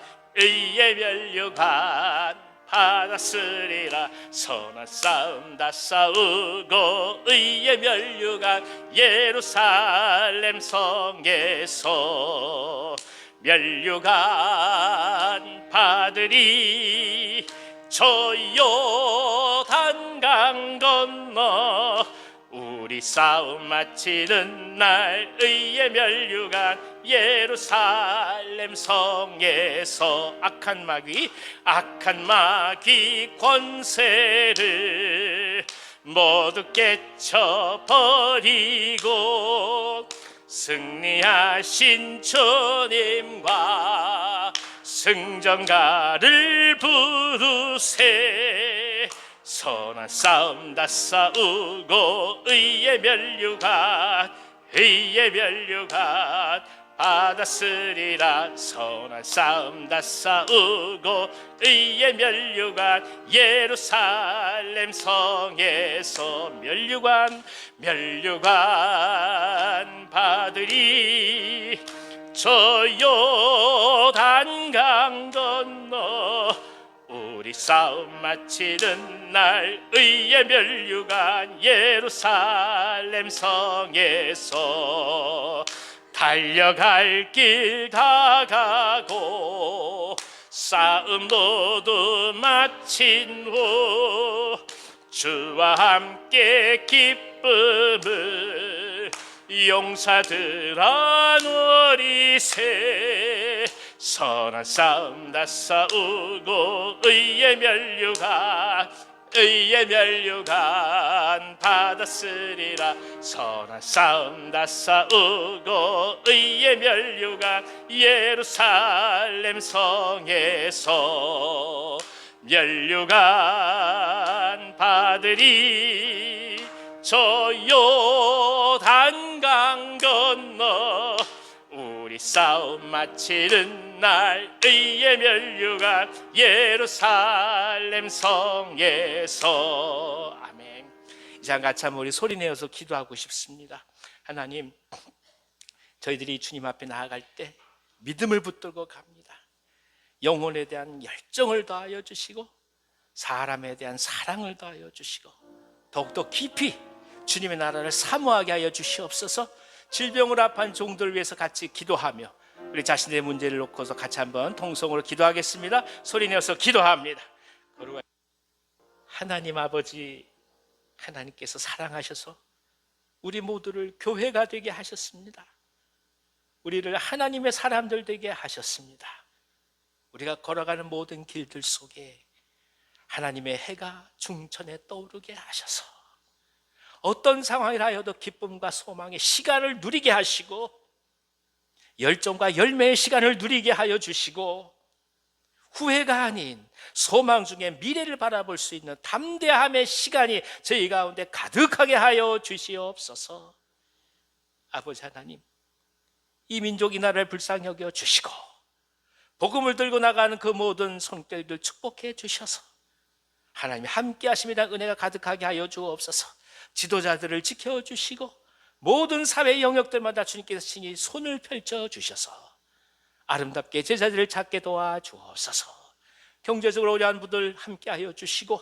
받았으리라. 선한 싸움 다 싸우고 의의 면류관 예루살렘 성에서 면류관 받으리. 저 요단강 건너 우리 싸움 마치는 날 의의 면류관 예루살렘 성에서 악한 마귀 권세를 모두 깨쳐버리고 승리하신 주님과 승전가를 부르세. 선한 싸움 다 싸우고 의의 면류관 받았으리라. 선한 싸움 다 싸우고 의의 면류관 예루살렘 성에서 면류관 받으리. 저 요단강 건너 우리 싸움 마치는 날 의의 면류관 예루살렘 성에서 달려갈 길 다 가고 싸움 모두 마친 후 주와 함께 기쁨을 용사들아 누리세. 선한 싸움 다 싸우고 의의 면류관 받았으리라. 선한 싸움 다 싸우고 의의 면류관 예루살렘 성에서 면류관 받으리. 저 요단강 건너 우리 싸움 마치는 날 의의 면류관 예루살렘 성에서. 아멘. 이 시간 같이 한번 우리 소리내어서 기도하고 싶습니다. 하나님, 저희들이 주님 앞에 나아갈 때 믿음을 붙들고 갑니다. 영혼에 대한 열정을 더하여 주시고 사람에 대한 사랑을 더하여 주시고 더욱더 깊이 주님의 나라를 사모하게 하여 주시옵소서. 질병으로 아파한 종들을 위해서 같이 기도하며 우리 자신의 문제를 놓고서 같이 한번 통성으로 기도하겠습니다. 소리내어서 기도합니다. 하나님 아버지, 하나님께서 사랑하셔서 우리 모두를 교회가 되게 하셨습니다. 우리를 하나님의 사람들 되게 하셨습니다. 우리가 걸어가는 모든 길들 속에 하나님의 해가 중천에 떠오르게 하셔서 어떤 상황이라 하여도 기쁨과 소망의 시간을 누리게 하시고 열정과 열매의 시간을 누리게 하여 주시고 후회가 아닌 소망 중에 미래를 바라볼 수 있는 담대함의 시간이 저희 가운데 가득하게 하여 주시옵소서. 아버지 하나님, 이 민족 이 나라를 불쌍히 여겨 주시고 복음을 들고 나가는 그 모든 손길들 축복해 주셔서 하나님이 함께 하심이란 은혜가 가득하게 하여 주옵소서. 지도자들을 지켜주시고 모든 사회 영역들마다 주님께서 친히 손을 펼쳐 주셔서 아름답게 제자들을 찾게 도와주옵소서. 경제적으로 어려운 분들 함께 하여 주시고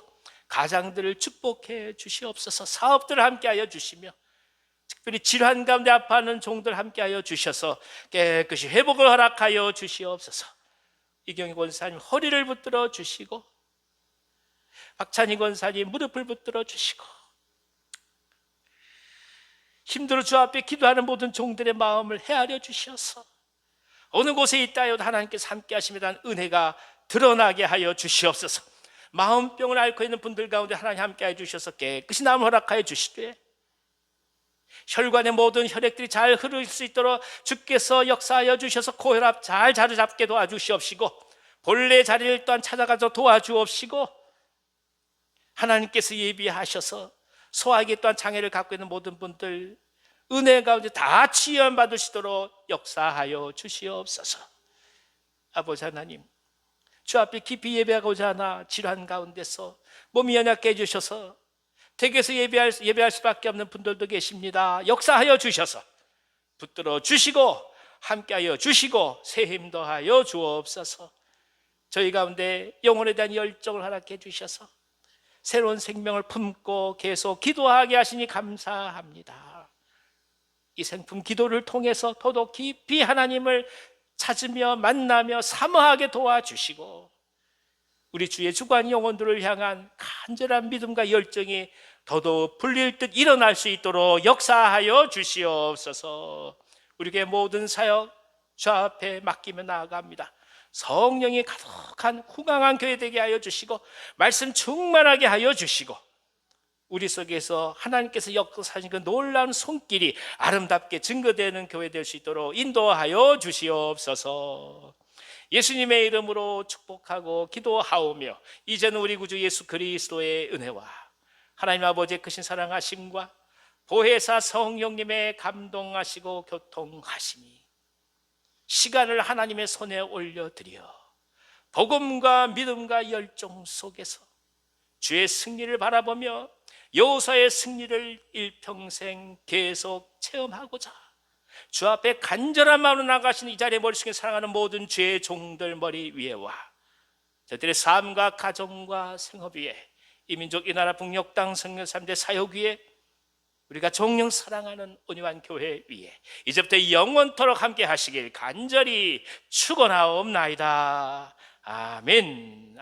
가장들을 축복해 주시옵소서. 사업들을 함께 하여 주시며 특별히 질환 가운데 아파하는 종들 함께 하여 주셔서 깨끗이 회복을 허락하여 주시옵소서. 이경희 권사님 허리를 붙들어 주시고 박찬희 권사님 무릎을 붙들어 주시고 힘들어 주 앞에 기도하는 모든 종들의 마음을 헤아려 주셔서 어느 곳에 있다 하여도 하나님께서 함께 하심이란 은혜가 드러나게 하여 주시옵소서. 마음병을 앓고 있는 분들 가운데 하나님 함께 해 주셔서 깨끗이 나음을 허락하여 주시되 혈관의 모든 혈액들이 잘 흐를 수 있도록 주께서 역사하여 주셔서 고혈압 잘 자리잡게 도와주시옵시고 본래 자리를 또한 찾아가서 도와주옵시고 하나님께서 예비하셔서 소화기 또한 장애를 갖고 있는 모든 분들 은혜 가운데 다 치유받으시도록 역사하여 주시옵소서. 아버지 하나님, 주 앞에 깊이 예배하고자 하나 질환 가운데서 몸이 연약해 해주셔서 댁에서 예배할 수밖에 없는 분들도 계십니다. 역사하여 주셔서 붙들어 주시고 함께하여 주시고 새 힘 더하여 주옵소서. 저희 가운데 영혼에 대한 열정을 허락해 주셔서 새로운 생명을 품고 계속 기도하게 하시니 감사합니다. 이 생품 기도를 통해서 더더욱 깊이 하나님을 찾으며 만나며 사모하게 도와주시고 우리 주의 주관 영혼들을 향한 간절한 믿음과 열정이 더더욱 불릴 듯 일어날 수 있도록 역사하여 주시옵소서. 우리의 모든 사역 주 앞에 맡기며 나아갑니다. 성령이 가득한 후강한 교회 되게 하여 주시고 말씀 충만하게 하여 주시고 우리 속에서 하나님께서 역사하신 그 놀라운 손길이 아름답게 증거되는 교회 될 수 있도록 인도하여 주시옵소서. 예수님의 이름으로 축복하고 기도하오며 이제는 우리 구주 예수 그리스도의 은혜와 하나님 아버지의 크신 사랑하심과 보혜사 성령님의 감동하시고 교통하심이 시간을 하나님의 손에 올려드려 복음과 믿음과 열정 속에서 주의 승리를 바라보며 여호사의 승리를 일평생 계속 체험하고자 주 앞에 간절한 마음으로 나가시는 이 자리에 머릿속에 사랑하는 모든 주의 종들 머리 위에와 저들의 삶과 가정과 생업 위에 이 민족 이 나라 북녘 땅 성령 3대 사역 위에 우리가 정령 사랑하는 온유한 교회 위에 이제부터 영원토록 함께 하시길 간절히 축원하옵나이다. 아멘.